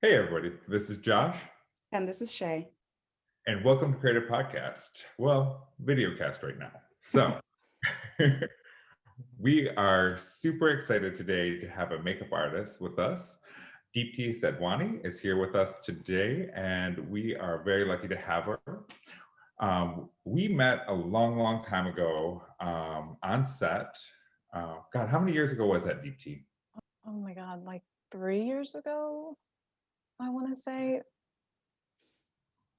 Hey, everybody, this is Josh, And this is Shay. and welcome to Creative Podcast. Well, videocast right now. So, we are super excited today to have a makeup artist with us. Deepti Sadhwani is here with us today, and we are very lucky to have her. We met a long, long time ago on set. God, how many years ago was that, Deepti? Oh my God, like 3 years ago, I want to say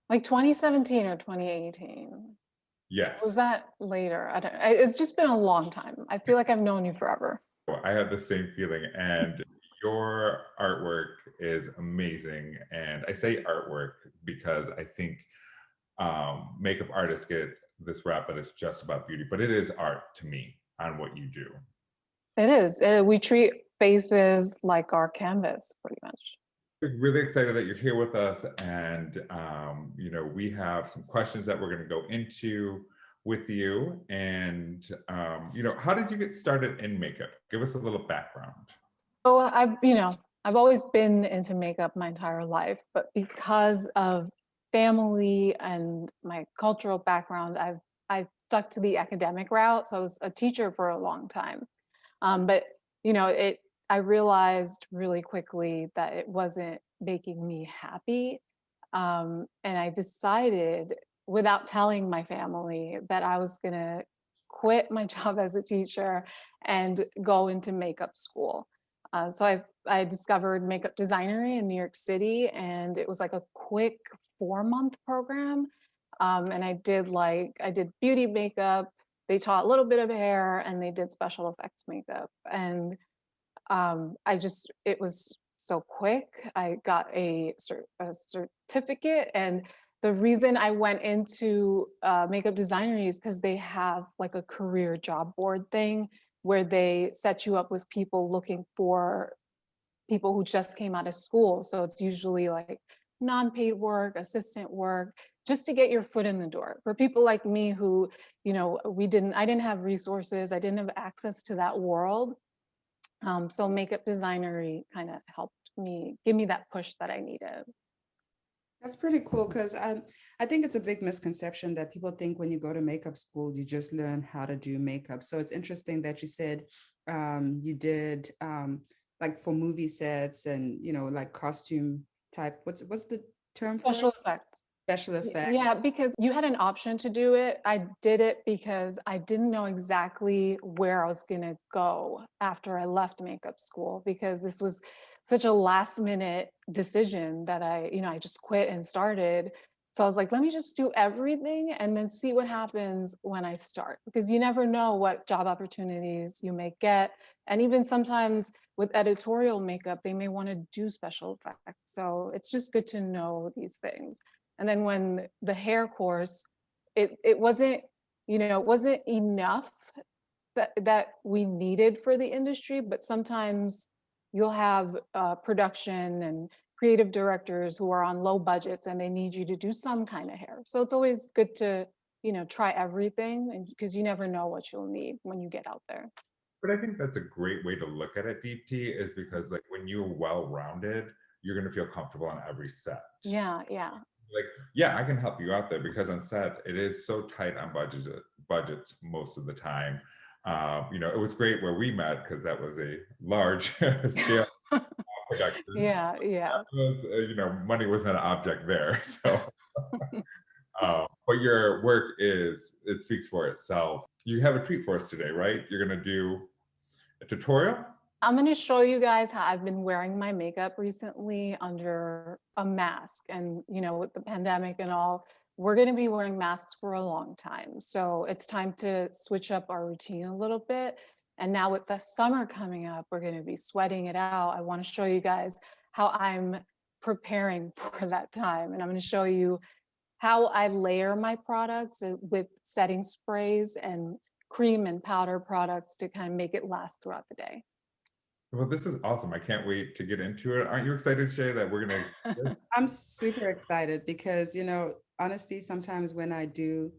like 2017 or 2018. Was Yes. that later? It's just been a long time. I feel like I've known you forever. I had the same feeling, and your artwork is amazing. And I say artwork because I think makeup artists get this rap that it's just about beauty, but it is art to me on what you do. It is. We treat faces like our canvas, pretty much. We're really excited that you're here with us, and we have some questions that we're going to go into with you. And how did you get started in makeup? Give us a little background. So I've always been into makeup my entire life, but because of family and my cultural background, I stuck to the academic route. So I was a teacher for a long time. But I realized really quickly that it wasn't making me happy. And I decided without telling my family that I was gonna quit my job as a teacher and go into makeup school. So I discovered makeup designery in New York City, and it was like a quick 4-month program. And I did beauty makeup. They taught a little bit of hair, and they did special effects makeup. And it was so quick. I got a certificate, and the reason I went into makeup designery is because they have like a career job board thing where they set you up with people looking for people who just came out of school. So it's usually like non-paid work, assistant work, just to get your foot in the door. For people like me who, I didn't have resources, I didn't have access to that world. So makeup designery kind of helped me give me that push that I needed. That's pretty cool because I think it's a big misconception that people think when you go to makeup school, you just learn how to do makeup. So it's interesting that you said you did like for movie sets and, like costume type. What's the term for Special it? effects. Special effects. Yeah, because you had an option to do it. I did it because I didn't know exactly where I was going to go after I left makeup school, because this was such a last minute decision that I just quit and started. So I was like, let me just do everything and then see what happens when I start, because you never know what job opportunities you may get. And even sometimes with editorial makeup, they may want to do special effects. So it's just good to know these things. And then when the hair course, it wasn't, it wasn't enough that we needed for the industry, but sometimes you'll have production and creative directors who are on low budgets and they need you to do some kind of hair. So it's always good to, try everything, and because you never know what you'll need when you get out there. But I think that's a great way to look at it, Deepti, is because like when you're well-rounded, you're going to feel comfortable on every set. Yeah, yeah. Like, yeah, I can help you out there because on set it is so tight on budgets most of the time. It was great where we met because that was a large scale production. Yeah, yeah. That was, money wasn't an object there. So, but your work it speaks for itself. You have a treat for us today, right? You're gonna do a tutorial. I'm going to show you guys how I've been wearing my makeup recently under a mask. And, with the pandemic and all, we're going to be wearing masks for a long time. So it's time to switch up our routine a little bit. And now with the summer coming up, we're going to be sweating it out. I want to show you guys how I'm preparing for that time. And I'm going to show you how I layer my products with setting sprays and cream and powder products to kind of make it last throughout the day. Well, this is awesome. I can't wait to get into it. Aren't you excited, Shay, that we're gonna I'm super excited because, honestly, sometimes when I do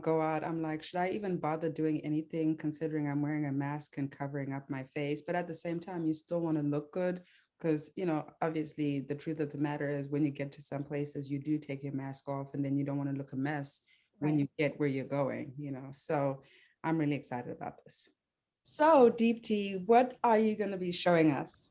go out, I'm like, should I even bother doing anything considering I'm wearing a mask and covering up my face? But at the same time, you still want to look good Because, obviously the truth of the matter is when you get to some places, you do take your mask off and then you don't want to look a mess when Right. you get where you're going, So I'm really excited about this. So Deepti, what are you going to be showing us?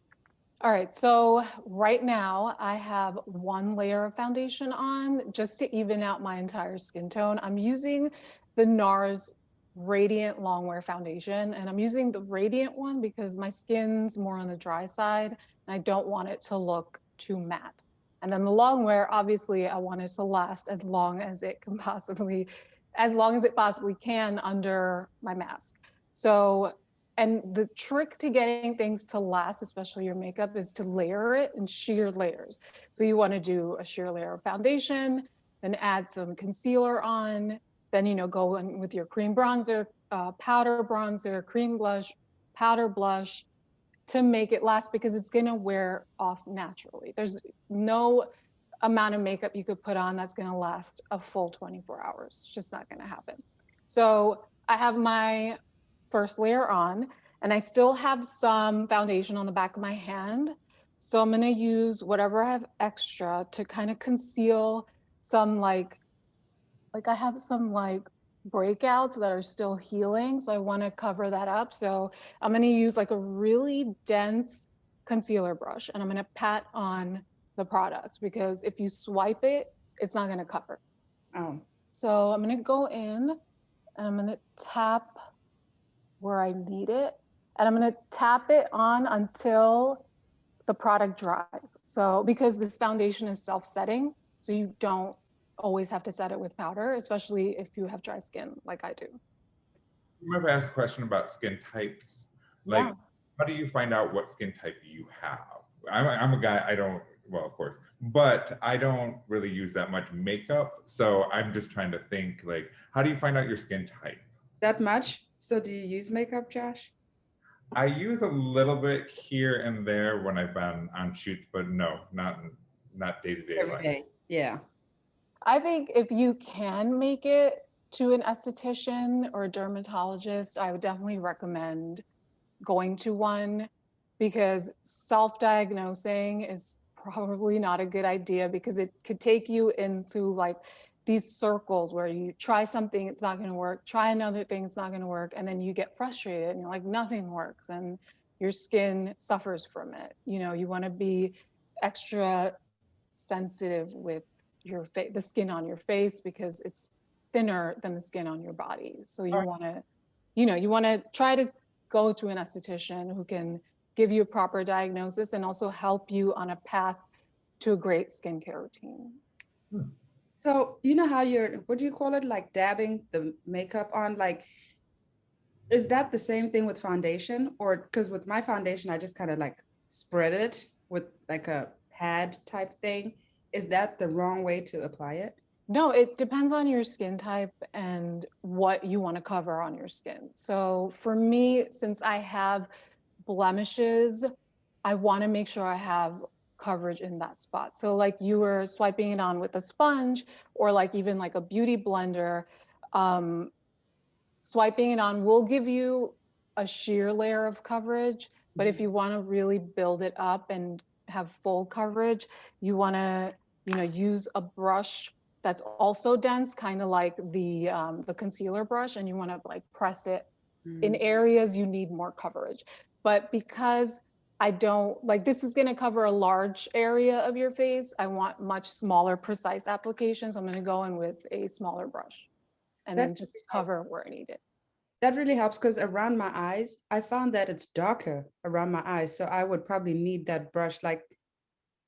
All right, so right now I have one layer of foundation on just to even out my entire skin tone. I'm using the NARS Radiant Longwear Foundation, and I'm using the Radiant one because my skin's more on the dry side and I don't want it to look too matte. And then the Longwear, obviously I want it to last as long as it can possibly, as long as it possibly can under my mask. So and the trick to getting things to last, especially your makeup, is to layer it in sheer layers. So you want to do a sheer layer of foundation, then add some concealer on, then go in with your cream bronzer, powder bronzer, cream blush, powder blush to make it last because it's going to wear off naturally. There's no amount of makeup you could put on that's going to last a full 24 hours. It's just not going to happen. So I have my first layer on and I still have some foundation on the back of my hand. So I'm going to use whatever I have extra to kind of conceal some like I have some breakouts that are still healing. So I want to cover that up. So I'm going to use like a really dense concealer brush and I'm going to pat on the product because if you swipe it, it's not going to cover. Oh, So I'm going to go in and I'm going to tap where I need it. And I'm going to tap it on until the product dries. So because this foundation is self-setting, so you don't always have to set it with powder, especially if you have dry skin like I do. Remember, I asked a question about skin types. Like, Yeah. how do you find out what skin type you have? I'm a guy, I don't, well, of course, but I don't really use that much makeup. So I'm just trying to think, like, how do you find out your skin type? that much? So do you use makeup, Josh? I use a little bit here and there when I've been on shoots, but no, not day-to-day Every life. day. Yeah. I think if you can make it to an esthetician or a dermatologist, I would definitely recommend going to one because self-diagnosing is probably not a good idea because it could take you into like these circles where you try something, it's not going to work, try another thing, it's not going to work, and then you get frustrated and you're like nothing works and your skin suffers from it. You want to be extra sensitive with your face, the skin on your face, because it's thinner than the skin on your body. So you want to, you want to try to go to an esthetician who can give you a proper diagnosis and also help you on a path to a great skincare routine. So you know how what do you call it? Like dabbing the makeup on, like, is that the same thing with foundation? Or because with my foundation, I just kind of like spread it with like a pad type thing. Is that the wrong way to apply it? No, it depends on your skin type and what you want to cover on your skin. So for me, since I have blemishes, I want to make sure I have coverage in that spot. So like you were swiping it on with a sponge or like even like a beauty blender, swiping it on will give you a sheer layer of coverage. But if you want to really build it up and have full coverage, you want to, use a brush that's also dense, kind of like the concealer brush, and you want to like press it in areas you need more coverage. But because I don't like this is going to cover a large area of your face, I want much smaller, precise applications. I'm going to go in with a smaller brush and then That's just cover where I need it. that really helps because around my eyes, I found that it's darker around my eyes. So I would probably need that brush. Like,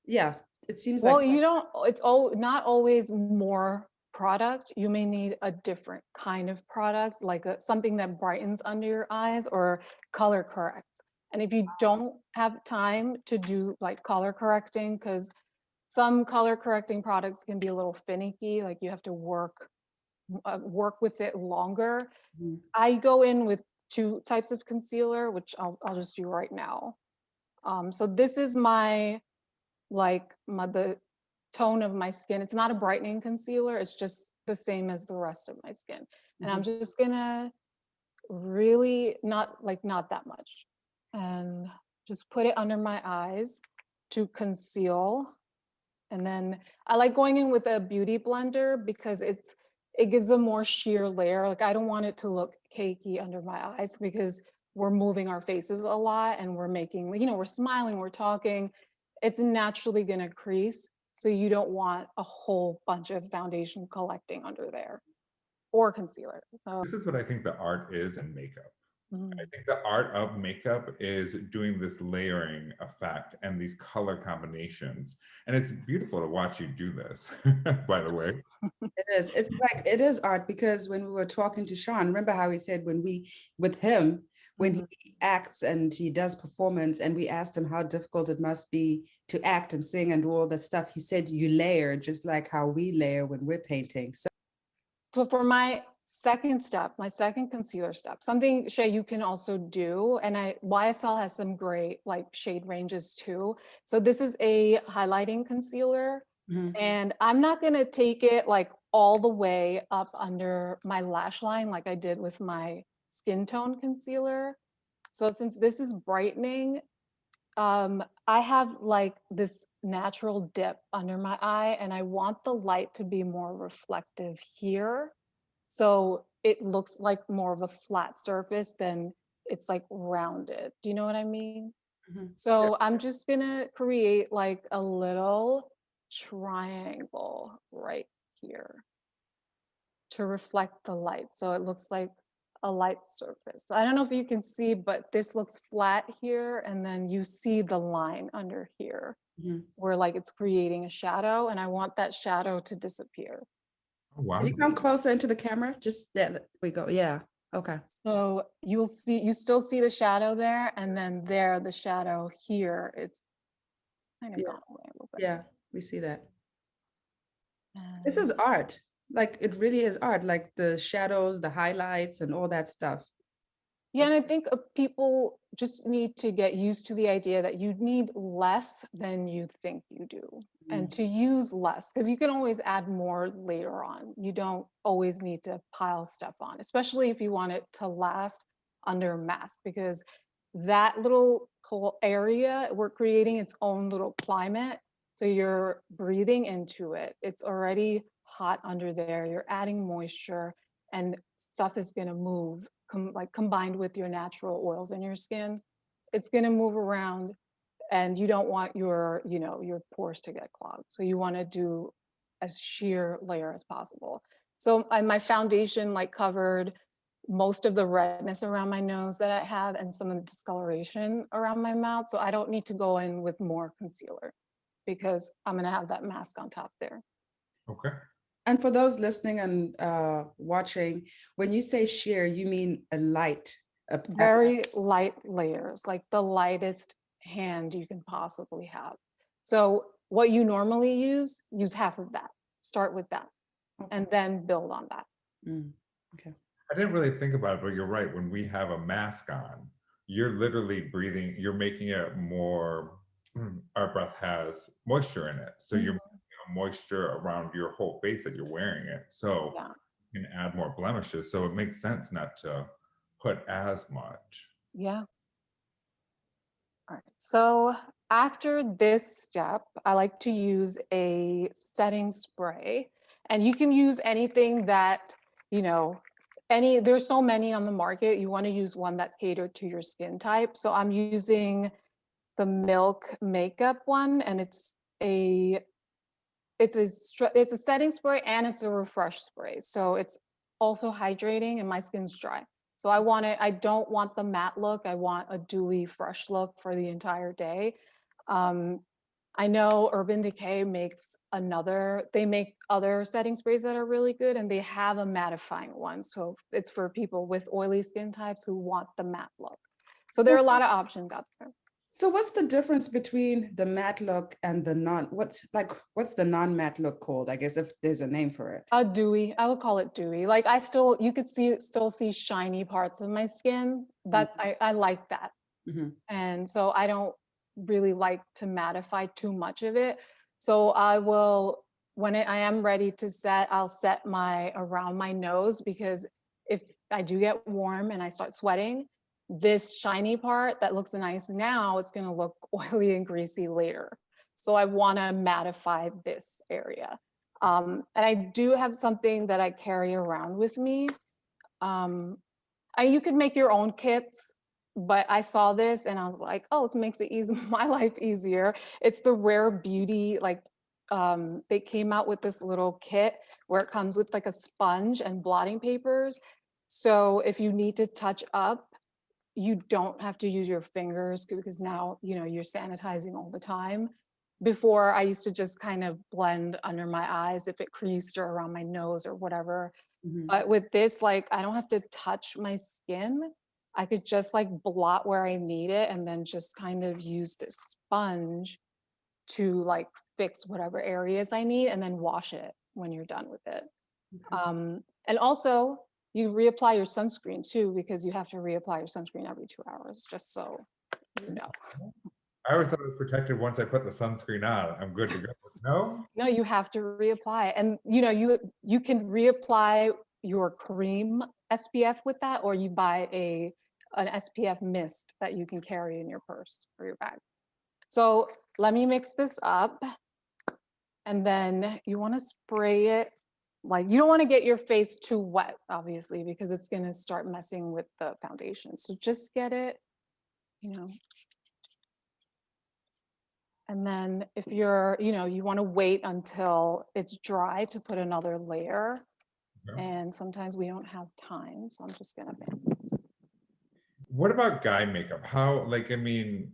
yeah, it seems like Well, it's not always more product. You may need a different kind of product, like something that brightens under your eyes or color corrects. And if you don't have time to do like color correcting, because some color correcting products can be a little finicky, like you have to work with it longer. Mhm. I go in with two types of concealer, which I'll just do right now. So this is the tone of my skin. It's not a brightening concealer. It's just the same as the rest of my skin. And I'm just gonna really not that much and just put it under my eyes. to conceal. And then I like going in with a beauty blender because it gives a more sheer layer. Like I don't want it to look cakey under my eyes because we're moving our faces a lot and we're making, you know, we're smiling, we're talking. It's naturally gonna crease. So you don't want a whole bunch of foundation collecting under there or concealer. So This is what I think the art is in makeup. I mm. think the art of makeup is doing this layering effect and these color combinations. And it's beautiful to watch you do this, by the way. It is. It's like it is art because when we were talking to Sean, remember how he said with him, when Mhm. he acts and he does performance, and we asked him how difficult it must be to act and sing and do all that stuff. He said you layer just like how we layer when we're painting. So for my second step, my second concealer step, something Shay you can also do, and YSL has some great like shade ranges too. So this is a highlighting concealer, Mhm. and I'm not gonna take it like all the way up under my lash line like I did with my skin tone concealer. So since this is brightening, I have like this natural dip under my eye, and I want the light to be more reflective here. So it looks like more of a flat surface than it's like rounded. Do you know what I mean? Mhm. So I'm just gonna create like a little triangle right here to reflect the light. So it looks like a light surface. So I don't know if you can see, but this looks flat here. And then you see the line under here Mhm. where like it's creating a shadow, and I want that shadow to disappear. Oh, wow. Can you come closer into the camera? Just there we go. Yeah. Okay. So you'll see, you still see the shadow there, and then there, the shadow here is kind of Yeah. gone away a little bit. Yeah. We see that. This is And art. Like it really is art. Like the shadows, the highlights, and all that stuff. yeah, and I think people just need to get used to the idea that you need less than you think you do, and Mhm. to use less, because you can always add more later on. You don't always need to pile stuff on, especially if you want it to last under mask, because that little area, we're creating its own little climate. So you're breathing into it. It's already hot under there. You're adding moisture, and stuff is going to move like combined with your natural oils in your skin. It's going to move around, and you don't want your, you know, your pores to get clogged. So you want to do as sheer layer as possible. So my foundation like covered most of the redness around my nose that I have and some of the discoloration around my mouth. So I don't need to go in with more concealer because I'm going to have that mask on top there. Okay. And for those listening and watching, when you say sheer, you mean a light. Very light layers, like the lightest hand you can possibly have. So what you normally use half of that. Start with that, Okay. and then build on that. Okay. I didn't really think about it, but you're right. When we have a mask on, you're literally breathing, you're making it more, our breath has moisture in it. So you're Mhm. making moisture around your whole face that you're wearing it. So Yeah, you can add more blemishes. So it makes sense not to put as much. yeah. All right. So after this step, I like to use a setting spray, and you can use anything that, you know, there's so many on the market. You want to use one that's catered to your skin type. So I'm using the Milk makeup one, and it's a setting spray and it's a refresh spray. So it's also hydrating, and my skin's dry. So I don't want the matte look. I want a dewy, fresh look for the entire day. Um, I know Urban Decay they make other setting sprays that are really good, and they have a mattifying one. So it's for people with oily skin types who want the matte look. So there So, are a lot of options out there. so what's the difference between the matte look and the what's the non-matte look called? I guess if there's a name for it. A dewy, I would call it dewy. Like you could still see shiny parts of my skin. I like that. Mhm. And so I don't really like to mattify too much of it. So I will, I am ready to set, I'll set around my nose, because if I do get warm and I start sweating, this shiny part that looks nice now, it's going to look oily and greasy later. So I want to mattify this area. And I do have something that I carry around with me. You could make your own kits, but I saw this and I was like, oh, it makes it easy, my life easier. It's the Rare Beauty, like they came out with this little kit where it comes with like a sponge and blotting papers. So if you need to touch up, you don't have to use your fingers because now, you know, you're sanitizing all the time. Before, I used to just kind of blend under my eyes if it creased or around my nose or whatever. Mhm. But with this, like, I don't have to touch my skin. I could just like blot where I need it and then just kind of use this sponge to like fix whatever areas I need and then wash it when you're done with it. And also, you reapply your sunscreen too, because you have to reapply your sunscreen every 2 hours, just so you know. I always thought it was protected once I put the sunscreen on. I'm good to go. No? No, you have to reapply. And you know, you can reapply your cream SPF with that, or you buy an SPF mist that you can carry in your purse or your bag. So let me mix this up. And then you want to spray it. Like, you don't want to get your face too wet, obviously, because it's going to start messing with the foundation. So just get it, you know. And then if you're, you know, you want to wait until it's dry to put another layer. Okay. And sometimes we don't have time. So I'm just going to What about guy makeup? How, like, I mean,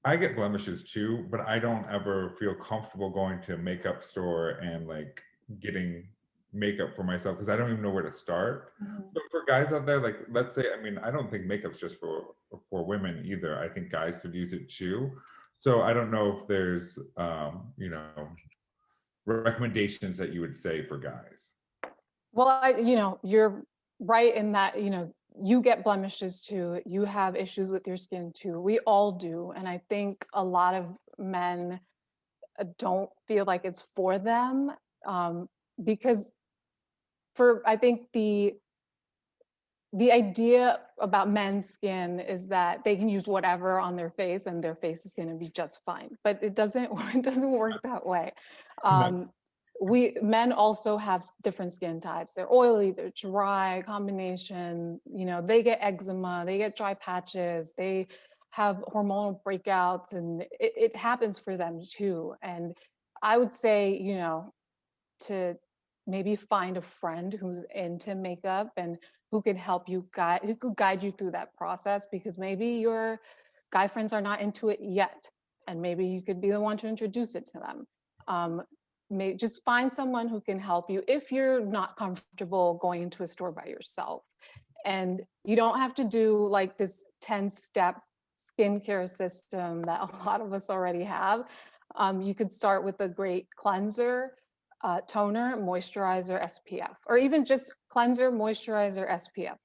I get blemishes too, but I don't ever feel comfortable going to a makeup store and like getting makeup for myself because I don't even know where to start. So for guys out there, like, let's say, I mean, I don't think makeup's just for women either. I think guys could use it too. So I don't know if there's, you know, recommendations that you would say for guys. Well, you know, you're right in that, you know, you get blemishes too. You have issues with your skin too. We all do. And I think a lot of men don't feel like it's for them, because I think the idea about men's skin is that they can use whatever on their face and their face is going to be just fine. But it doesn't work that way. Men also have different skin types. They're oily, they're dry, combination, you know, they get eczema, they get dry patches, they have hormonal breakouts, and it happens for them too. And I would say, you know, to maybe find a friend who's into makeup and who could help you who could guide you through that process, because maybe your guy friends are not into it yet. And maybe you could be the one to introduce it to them. Just find someone who can help you if you're not comfortable going into a store by yourself. And you don't have to do like this 10-step skincare system that a lot of us already have. You could start with a great cleanser, toner, moisturizer, SPF, or even just cleanser, moisturizer, SPF.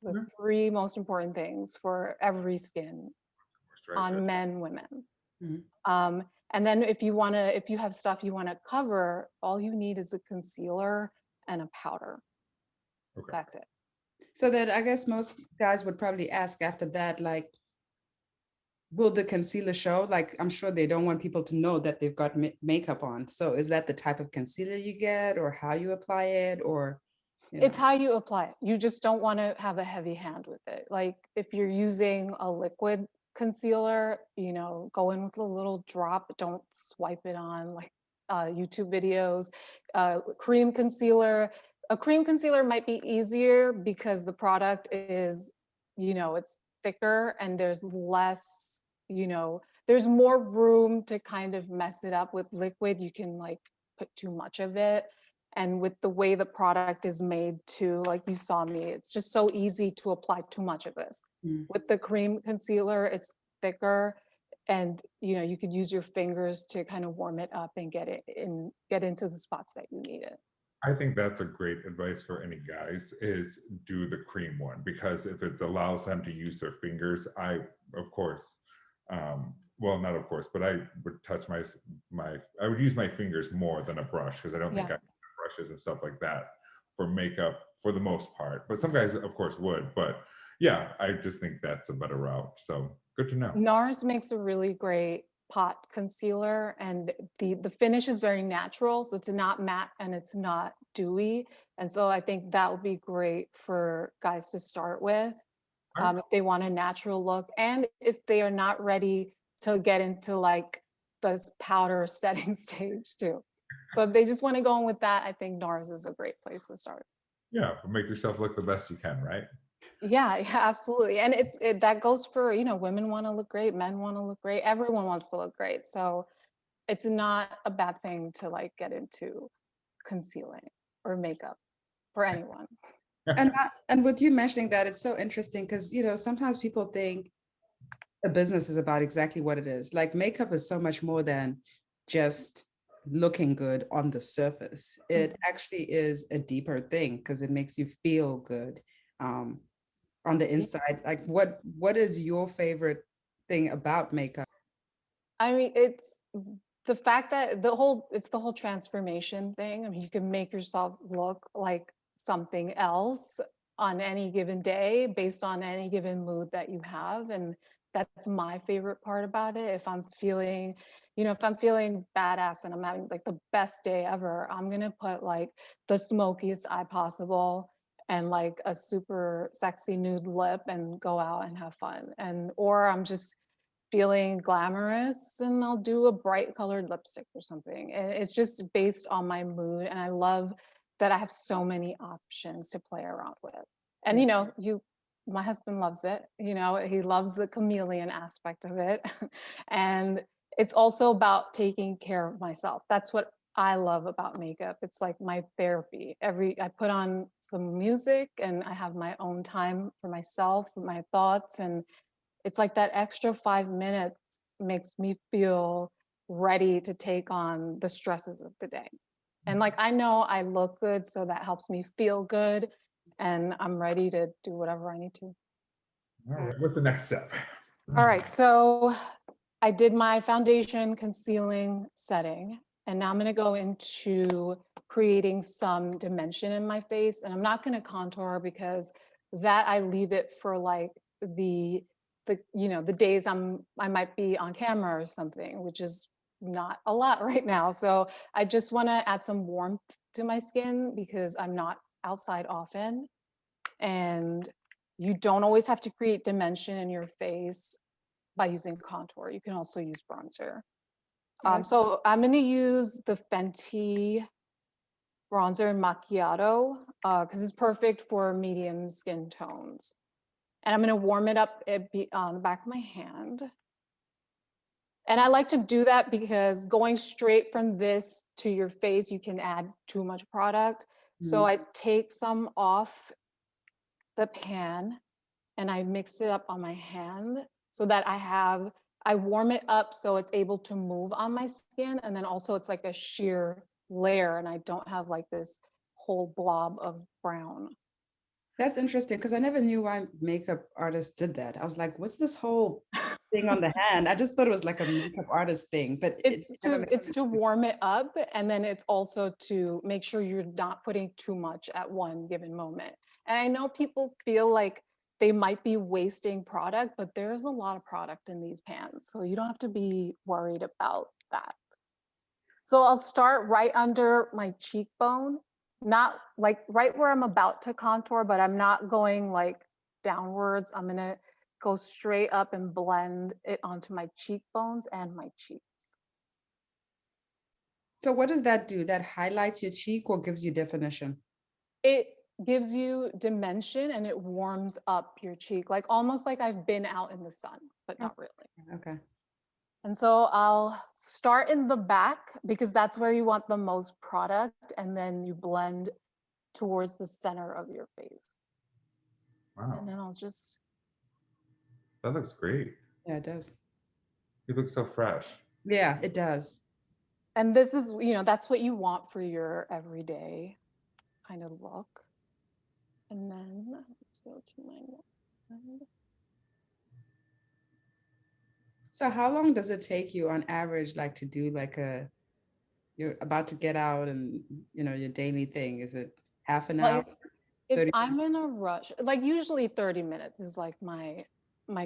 The three most important things for every skin on men, women. And then if you have stuff you want to cover, all you need is a concealer and a powder. Okay. That's it. So that I guess most guys would probably ask after that, like, will the concealer show? Like, I'm sure they don't want people to know that they've got makeup on. So is that the type of concealer you get, or how you apply it, or? It's how you apply it. You just don't want to have a heavy hand with it. Like if you're using a liquid concealer, you know, go in with a little drop. Don't swipe it on like YouTube videos. Cream concealer. A cream concealer might be easier because the product is, you know, it's thicker and there's less, you know, there's more room to kind of mess it up. With liquid, you can like put too much of it. And with the way the product is made too, like you saw me, it's just so easy to apply too much of this. With the cream concealer, it's thicker, and you know, you could use your fingers to kind of warm it up and get into the spots that you need it. I think that's a great advice for any guys, is do the cream one, because if it allows them to use their fingers, I, of course, well, not of course, but I would touch I would use my fingers more than a brush, because I don't think I brushes and stuff like that for makeup for the most part. But some guys, of course, would. But Yeah, I just think that's a better route. So good to know. NARS makes a really great pot concealer, and the finish is very natural, so it's not matte and it's not dewy. And so I think that would be great for guys to start with, if they want a natural look, and if they are not ready to get into like the powder setting stage too. So if they just want to go in with that, I think NARS is a great place to start. Yeah, make yourself look the best you can, right? Yeah, yeah, absolutely. And that goes for, women want to look great, men want to look great, everyone wants to look great. So it's not a bad thing to like get into concealing or makeup for anyone. And with you mentioning that, it's so interesting because sometimes people think a business is about exactly what it is. Like makeup is so much more than just looking good on the surface. It actually is a deeper thing because it makes you feel good on the inside. Like what is your favorite thing about makeup? I mean, it's the fact that it's the whole transformation thing. I mean, you can make yourself look like something else on any given day based on any given mood that you have. And that's my favorite part about it. If I'm feeling badass and I'm having like the best day ever, I'm gonna put like the smokiest eye possible and like a super sexy nude lip and go out and have fun. Or I'm just feeling glamorous and I'll do a bright colored lipstick or something. And it's just based on my mood. And I love that I have so many options to play around with. And my husband loves it. He loves the chameleon aspect of it. And it's also about taking care of myself. That's what I love about makeup. It's like my therapy. I put on some music and I have my own time for myself, my thoughts, and it's like that extra 5 minutes makes me feel ready to take on the stresses of the day. And like, I know I look good, so that helps me feel good. And I'm ready to do whatever I need to. All right, what's the next step? All right, so I did my foundation concealing setting, and now I'm gonna go into creating some dimension in my face. And I'm not gonna contour because that I leave it for like the days I might be on camera or something, which is not a lot right now. So I just wanna add some warmth to my skin because I'm not outside often. And you don't always have to create dimension in your face by using contour. You can also use bronzer. So I'm going to use the Fenty bronzer in macchiato because it's perfect for medium skin tones. And I'm going to warm it up on the back of my hand. And I like to do that because going straight from this to your face, you can add too much product. So I take some off the pan and I mix it up on my hand so that I warm it up so it's able to move on my skin. And then also it's like a sheer layer and I don't have like this whole blob of brown. That's interesting because I never knew why makeup artists did that. I was like, what's this whole thing on the hand? I just thought it was like a makeup artist thing, but It's to warm it up, and then it's also to make sure you're not putting too much at one given moment. And I know people feel like they might be wasting product, but there's a lot of product in these pans, so you don't have to be worried about that. So I'll start right under my cheekbone, not like right where I'm about to contour, but I'm not going like downwards. I'm gonna go straight up and blend it onto my cheekbones and my cheeks. So what does that do? That highlights your cheek or gives you definition? It gives you dimension and it warms up your cheek, like almost like I've been out in the sun, but not really. Okay. And so I'll start in the back because that's where you want the most product, and then you blend towards the center of your face. Wow, And then I'll just, that looks great. Yeah, it does. You look so fresh. Yeah, it does. and this is, that's what you want for your everyday kind of look. And then let's go to my next. So how long does it take you on average, like to do like you're about to get out and your daily thing? Is it half an hour? If 30 I'm in a rush, like usually 30 minutes is like my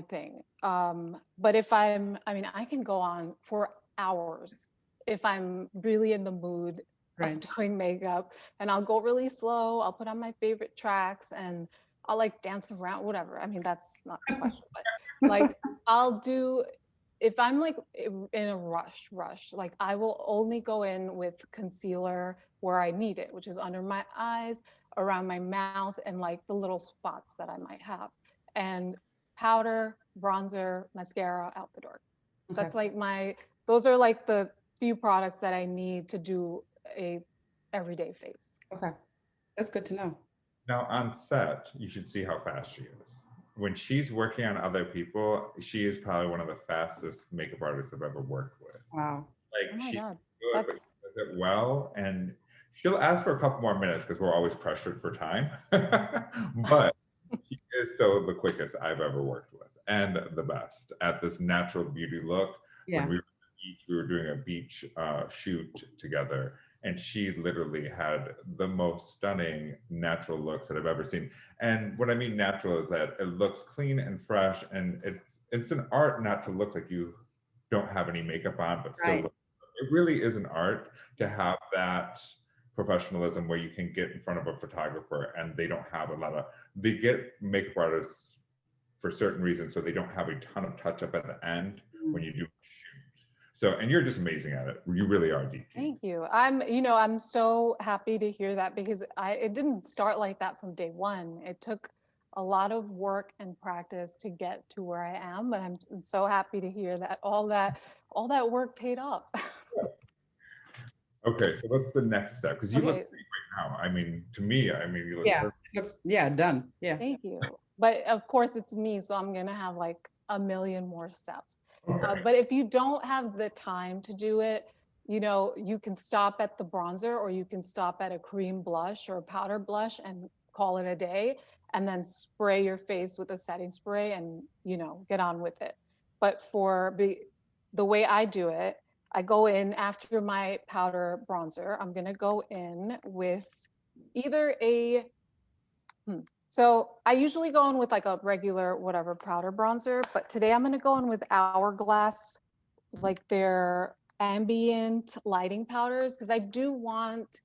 thing. But if I mean, I can go on for hours if I'm really in the mood of right. doing makeup, and I'll go really slow. I'll put on my favorite tracks and I'll like dance around, whatever. I mean, that's not the question, but like I'll do, if I'm like in a rush, like I will only go in with concealer where I need it, which is under my eyes, around my mouth, and like the little spots that I might have. And powder, bronzer, mascara, out the door. Okay. That's like those are like the few products that I need to do a everyday face. Okay. That's good to know. Now on set, you should see how fast she is. When she's working on other people, she is probably one of the fastest makeup artists I've ever worked with. Wow. Oh Like my she's God. good, but That's she does it well, and she'll ask for a couple more minutes because we're always pressured for time. But she is so the quickest I've ever worked with, and the best at this natural beauty look. When Yeah. we were doing a beach shoot together, and she literally had the most stunning natural looks that I've ever seen. And what I mean natural is that it looks clean and fresh, and it's an art not to look like you don't have any makeup on, but still Right. it really is an art to have that professionalism where you can get in front of a photographer and they don't have a lot of, they get makeup artists for certain reasons, so they don't have a ton of touch up at the end when you do a shoot. So, and you're just amazing at it. You really are, Deepti. Thank you. I'm so happy to hear that, because it didn't start like that from day one. It took a lot of work and practice to get to where I am, but I'm so happy to hear that all that work paid off. Okay, so what's the next step? Because you look Okay. great right now. I mean, to me, I mean, you look Yeah. perfect. Looks, yeah, done. Yeah. Thank you. But of course it's me, so I'm gonna have like a million more steps. Okay. But if you don't have the time to do it, you can stop at the bronzer, or you can stop at a cream blush or a powder blush and call it a day, and then spray your face with a setting spray and, get on with it. But the way I do it, I go in after my powder bronzer. I'm going to go in with either so I usually go in with like a regular whatever powder bronzer, but today I'm going to go in with Hourglass, like their ambient lighting powders, because I do want,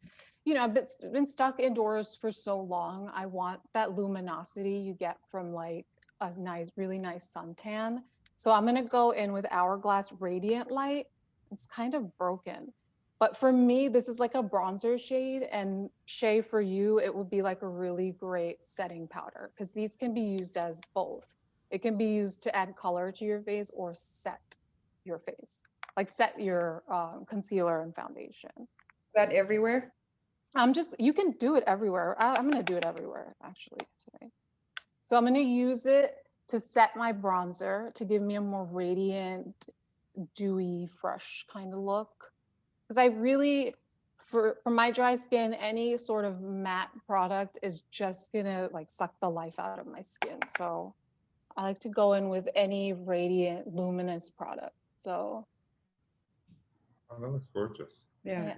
I've been stuck indoors for so long. I want that luminosity you get from like a really nice suntan. So I'm going to go in with Hourglass Radiant Light. It's kind of broken, but for me, this is like a bronzer shade, and Shay, for you, it would be like a really great setting powder, because these can be used as both. It can be used to add color to your face or set your face, like set your concealer and foundation. That everywhere? You can do it everywhere. I'm going to do it everywhere actually today. So I'm going to use it to set my bronzer to give me a more radiant, dewy, fresh kind of look. Because I really, for my dry skin, any sort of matte product is just gonna like suck the life out of my skin. So I like to go in with any radiant, luminous product. So Oh, that looks gorgeous. Yeah.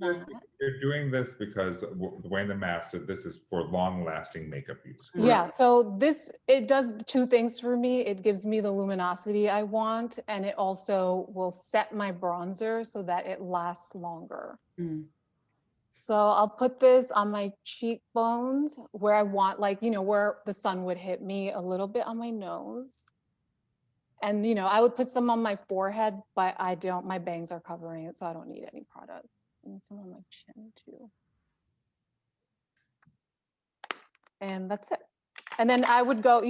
You're doing this because wearing the mask, so this is for long-lasting makeup use. Correct? yeah, so it does two things for me. It gives me the luminosity I want, and it also will set my bronzer so that it lasts longer. Mm. So I'll put this on my cheekbones where I want, like, where the sun would hit me, a little bit on my nose. And, I would put some on my forehead, but my bangs are covering it, so I don't need any product. And some on my chin too. And that's it. And then I would go,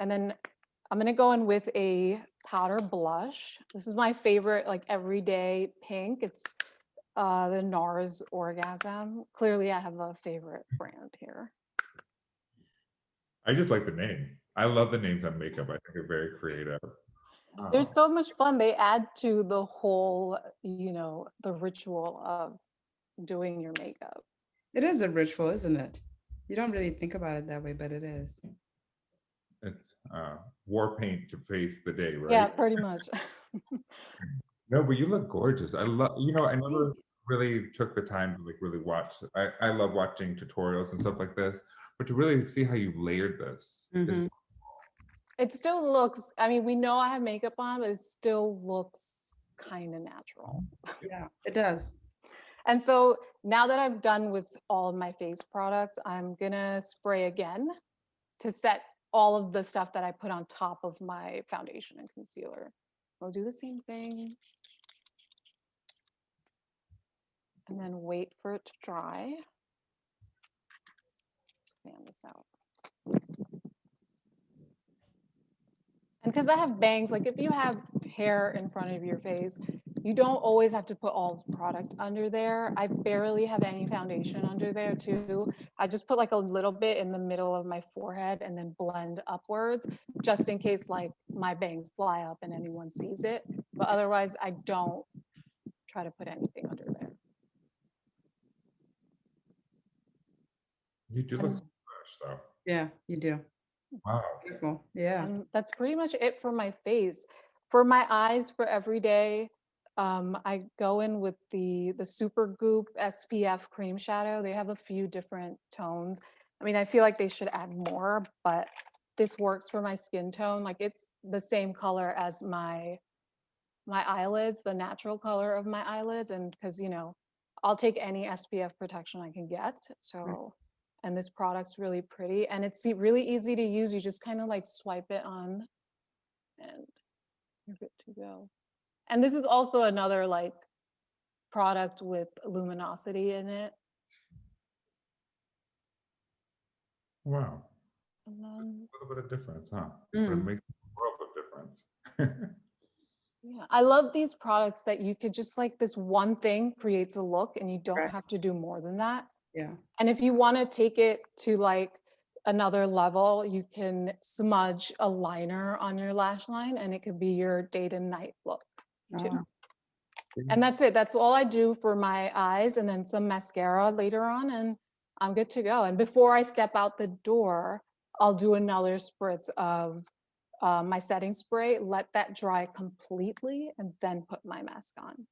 and then I'm gonna go in with a powder blush. This is my favorite, like everyday pink. It's the NARS Orgasm. Clearly I have a favorite brand here. I just like the name. I love the names on makeup. I think they're very creative. They're so much fun. They add to the whole, the ritual of doing your makeup. It is a ritual, isn't it? You don't really think about it that way, but it is. It's war paint to face the day, right? Yeah, pretty much. No, but you look gorgeous. I love, I never really took the time to like really watch. I love watching tutorials and stuff like this, but to really see how you layered this is Mhm. It still looks, I mean, we know I have makeup on, but it still looks kind of natural. Yeah, it does. And so now that I'm done with all of my face products, I'm gonna spray again to set all of the stuff that I put on top of my foundation and concealer. I'll do the same thing. And then wait for it to dry. Fan this out. And because I have bangs, like if you have hair in front of your face, you don't always have to put all this product under there. I barely have any foundation under there too. I just put like a little bit in the middle of my forehead and then blend upwards, just in case like my bangs fly up and anyone sees it. But otherwise, I don't try to put anything under there. you do look so fresh though. Yeah, you do. Wow. Beautiful. Yeah. And that's pretty much it for my face. For my eyes, for every day, I go in with the Super Goop SPF cream shadow. They have a few different tones. I mean, I feel like they should add more, but this works for my skin tone. Like it's the same color as my eyelids, the natural color of my eyelids, and because I'll take any SPF protection I can get. So, and this product's really pretty and it's really easy to use. You just kind of like swipe it on and you're good to go. And this is also another like product with luminosity in it. Wow. And A then, little bit of difference, huh? But it Mm. makes a world of difference. yeah, I love these products that you could just like this one thing creates a look and you don't Right. have to do more than that. Yeah. And if you want to take it to like another level, you can smudge a liner on your lash line and it could be your day to night look too. Oh, And that's it. That's all I do for my eyes and then some mascara later on and I'm good to go. And before I step out the door, I'll do another spritz of my setting spray, let that dry completely and then put my mask on.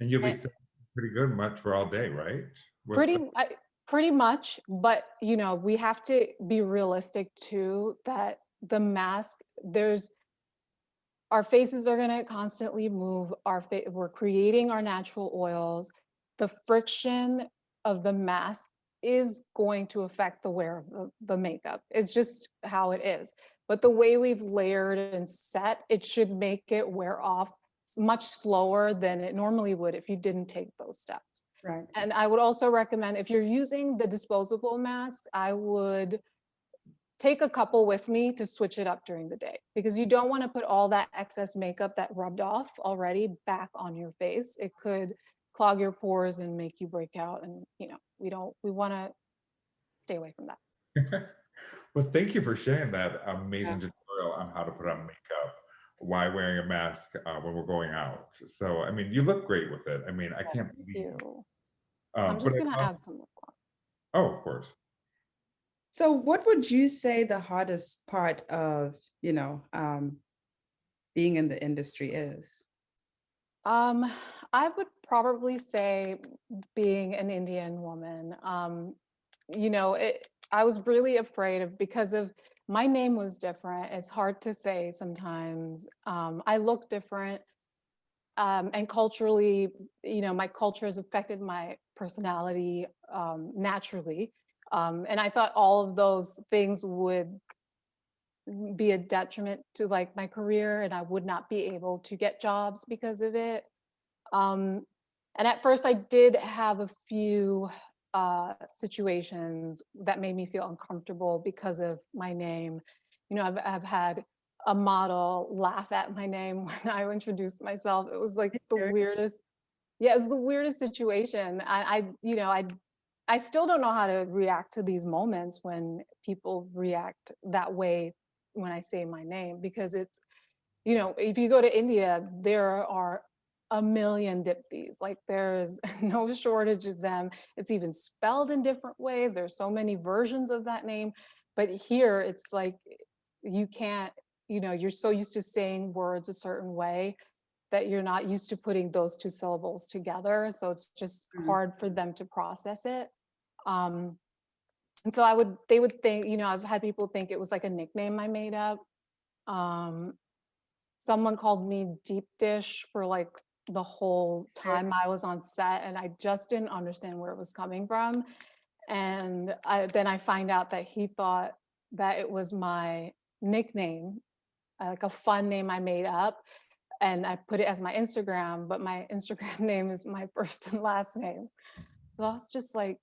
And you'll be And sitting pretty good much for all day, right? pretty pretty much, but we have to be realistic too that the mask, our faces are going to constantly move. We're creating our natural oils. The friction of the mask is going to affect the wear of the makeup. It's just how it is. But the way we've layered and set, it should make it wear off much slower than it normally would if you didn't take those steps. right. And I would also recommend if you're using the disposable mask, I would take a couple with me to switch it up during the day because you don't want to put all that excess makeup that rubbed off already back on your face. It could clog your pores and make you break out. And we want to stay away from that. Well, thank you for sharing that Yeah. amazing tutorial on how to put on makeup, why wearing a mask when we're going out. So, I mean, you look great with it. I mean, I can't Thank believe. you. I'm But just gonna add some lip gloss. oh, of course. So what would you say the hardest part of, being in the industry is? I would probably say being an Indian woman, I was really afraid of because of my name was different. It's hard to say sometimes. I look different. And culturally, my culture has affected my personality naturally. And I thought all of those things would be a detriment to like my career and I would not be able to get jobs because of it. And at first I did have a few situations that made me feel uncomfortable because of my name. I've had a model laugh at my name when I introduced myself. It was like the Serious? weirdest. Yeah, it was the weirdest situation. I still don't know how to react to these moments when people react that way when I say my name because it's, if you go to India, there are a million Deeptis. Like there's no shortage of them. It's even spelled in different ways. There's so many versions of that name. But here it's like you can't, you're so used to saying words a certain way that you're not used to putting those two syllables together. So it's just hard for them to process it. And so they would think, I've had people think it was like a nickname I made up. Someone called me deep dish for like the whole time I was on set, and I just didn't understand where it was coming from. And then I find out that he thought that it was my nickname, like a fun name I made up. And I put it as my Instagram, but my Instagram name is my first and last name. So I was just like,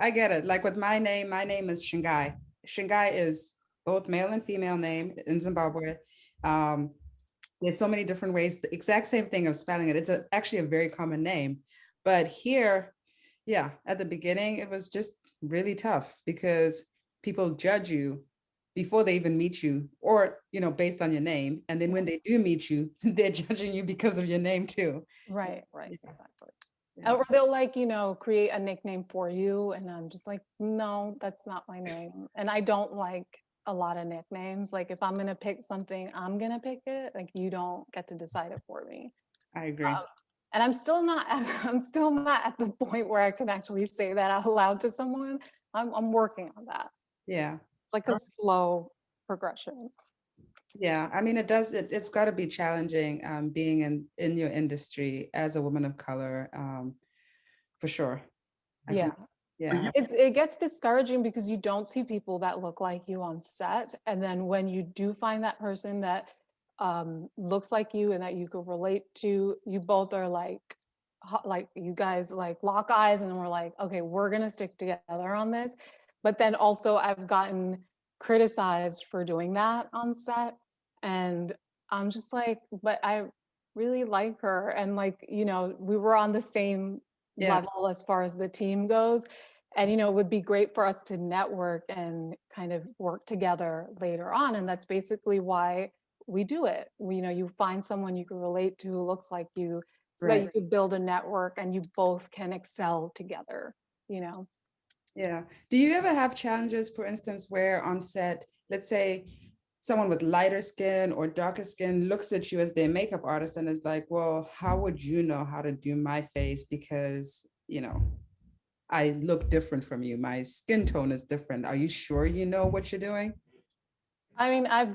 I get it. Like with my name is Shingai. Shingai is both male and female name in Zimbabwe. There's so many different ways, the exact same thing of spelling it. It's actually a very common name. But here, yeah, at the beginning, it was just really tough because people judge you before they even meet you, or, based on your name. And then when they do meet you, they're judging you because of your name too. right, Yeah. exactly. Yeah. Or they'll like, create a nickname for you. And I'm just like, no, that's not my name. And I don't like a lot of nicknames. Like if I'm going to pick something, I'm going to pick it. Like you don't get to decide it for me. I agree. And I'm still not at the point where I can actually say that out loud to someone. I'm working on that. Yeah. It's like a slow progression. Yeah, I mean, it's got to be challenging being in your industry as a woman of color, for sure. Yeah. Yeah. It gets discouraging because you don't see people that look like you on set. And then when you do find that person that looks like you and that you could relate to, you both are like you guys like lock eyes and we're like, okay, we're gonna stick together on this. But then also I've gotten criticized for doing that on set. And I'm just like, but I really like her. And like, we were on the same level as far as the team goes. And, it would be great for us to network and kind of work together later on. And that's basically why we do it. You find someone you can relate to who looks like you so that you could build a network and you both can excel together, Yeah. Do you ever have challenges, for instance, where on set, let's say someone with lighter skin or darker skin looks at you as their makeup artist and is like, well, how would you know how to do my face? Because, I look different from you. My skin tone is different. Are you sure you know what you're doing? I mean, I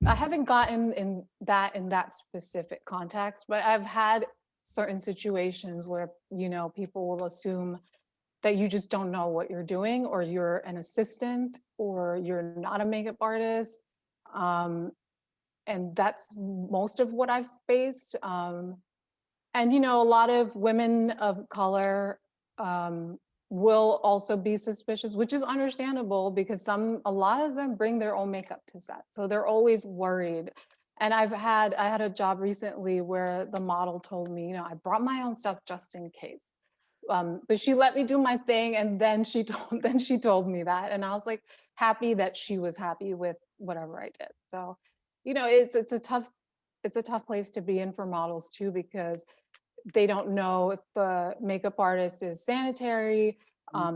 haven't gotten in that specific context, but I've had certain situations where, people will assume that you just don't know what you're doing, or you're an assistant, or you're not a makeup artist. And that's most of what I've faced. And, a lot of women of color will also be suspicious, which is understandable because a lot of them bring their own makeup to set. So they're always worried. And I had a job recently where the model told me, I brought my own stuff just in case. But she let me do my thing, and then she told me that, and I was like happy that she was happy with whatever I did. So, it's a tough place to be in for models too, because they don't know if the makeup artist is sanitary,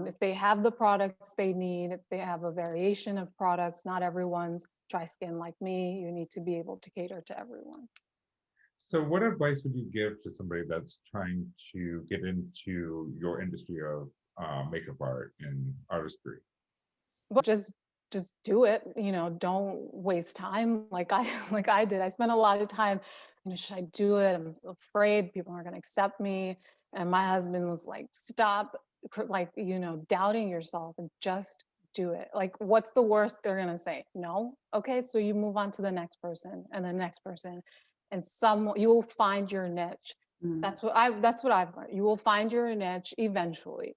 if they have the products they need, if they have a variation of products. Not everyone's dry skin like me. You need to be able to cater to everyone. So what advice would you give to somebody that's trying to get into your industry of makeup art and artistry? But just do it, don't waste time like I did. I spent a lot of time, should I do it? I'm afraid people aren't going to accept me. And my husband was like, stop, like, doubting yourself and just do it. Like, what's the worst they're going to say? No. Okay, so you move on to the next person and the next person, and you will find your niche. That's what I've learned. You will find your niche eventually.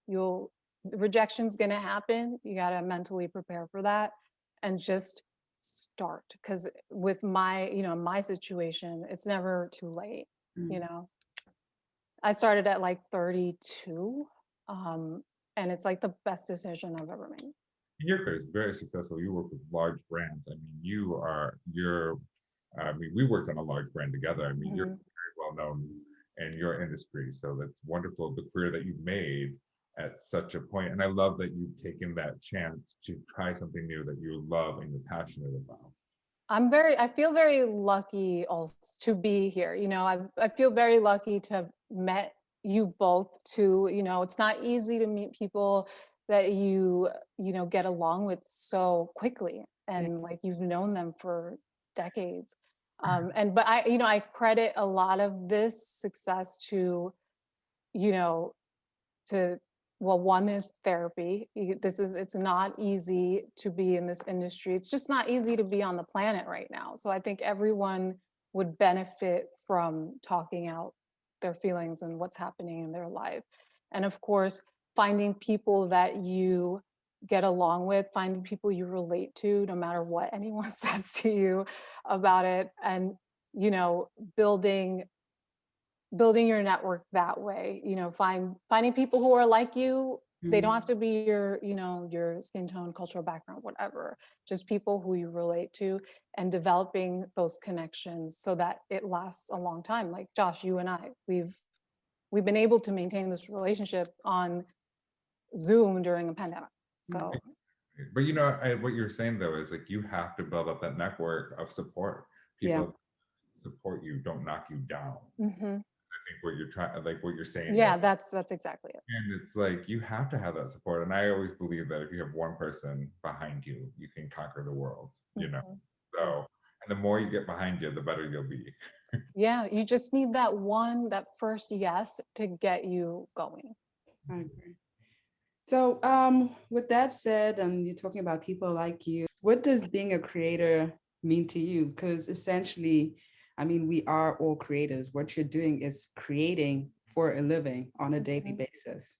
Rejection's going to happen. You got to mentally prepare for that and just start. Because with my situation, it's never too late. I started at like 32, and it's like the best decision I've ever made. In your case, very successful. You work with large brands. I mean, we worked on a large brand together. I mean, you're very well known in your industry. So that's wonderful, the career that you've made at such a point. And I love that you've taken that chance to try something new that you love and you're passionate about. I feel very lucky also to be here. I feel very lucky to have met you both too. It's not easy to meet people that you get along with so quickly Thank and like you've known them for decades. But I credit a lot of this success to, you know, to well, one is therapy. It's not easy to be in this industry. It's just not easy to be on the planet right now. So I think everyone would benefit from talking out their feelings and what's happening in their life. And of course, finding people that you get along with, finding people you relate to, no matter what anyone says to you about it, and building your network that way. Finding people who are like you. They don't have you. to be your skin tone, cultural background, whatever. Just people who you relate to, and developing those connections so that it lasts a long time. Like Josh, you and I, we've been able to maintain this relationship on Zoom during a pandemic. So But what you're saying though is like you have to build up that network of support. Yeah. People support you, don't knock you down. mhm. I think what you're trying, like what you're saying Yeah, is, that's exactly it. and it's like you have to have that support. And I always believe that if you have one person behind you, you can conquer the world. Mhm. So, and the more you get behind you, the better you'll be. Yeah, you just need that first yes to get you going. I agree. So, with that said, and you're talking about people like you, what does being a creator mean to you? Because essentially, I mean, we are all creators. What you're doing is creating for a living on a daily Mhm. basis.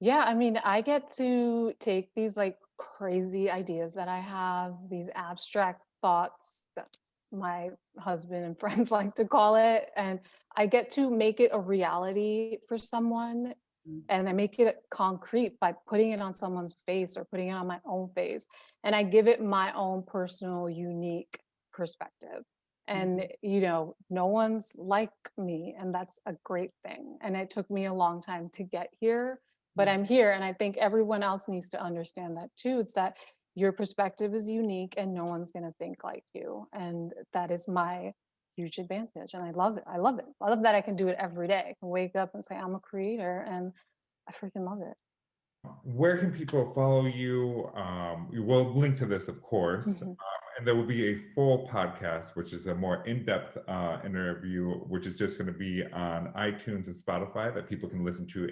Yeah, I mean, I get to take these like crazy ideas that I have, these abstract thoughts that my husband and friends like to call it, and I get to make it a reality for someone, Mm. and I make it concrete by putting it on someone's face or putting it on my own face, and I give it my own personal, unique perspective. And no one's like me, and that's a great thing. And it took me a long time to get here, but I'm here, and I think everyone else needs to understand that too. It's that your perspective is unique and no one's going to think like you, and that is my huge advantage, and I love it. I love it. I love that I can do it every day. I can wake up and say I'm a creator, and I freaking love it. Where can people follow you? We will link to this, of course. Mhm. And there will be a full podcast, which is a more in-depth interview, which is just going to be on iTunes and Spotify that people can listen to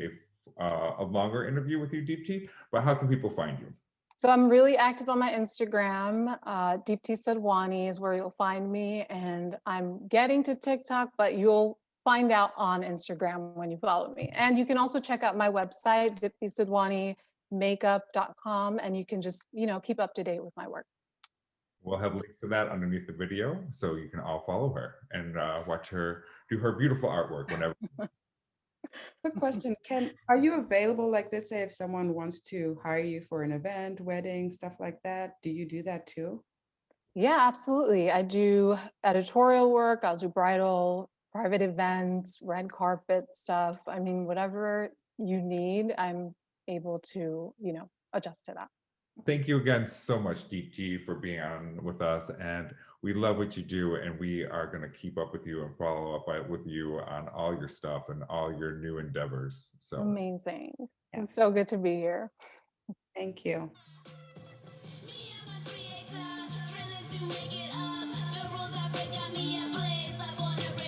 a longer interview with you, Deepti. But how can people find you? So I'm really active on my Instagram. Deepti Sadhwani is where you'll find me, and I'm getting to TikTok, but you'll find out on Instagram when you follow me. And you can also check out my website, deeptisadhwanimakeup.com, and you can just keep up to date with my work. We'll have links to that underneath the video, so you can all follow her and watch her do her beautiful artwork whenever. Quick question, are you available, like, let's say if someone wants to hire you for an event, wedding, stuff like that, do you do that too? Yeah, absolutely. I do editorial work. I'll do bridal, private events, red carpet stuff. I mean, whatever you need, I'm able to, adjust to that. Thank you again so much, Deepti, for being on with us. And we love what you do. And we are going to keep up with you and follow up with you on all your stuff and all your new endeavors. So Amazing. Yeah. It's so good to be here. Thank you. Me, I'm a creator, thrillers to make it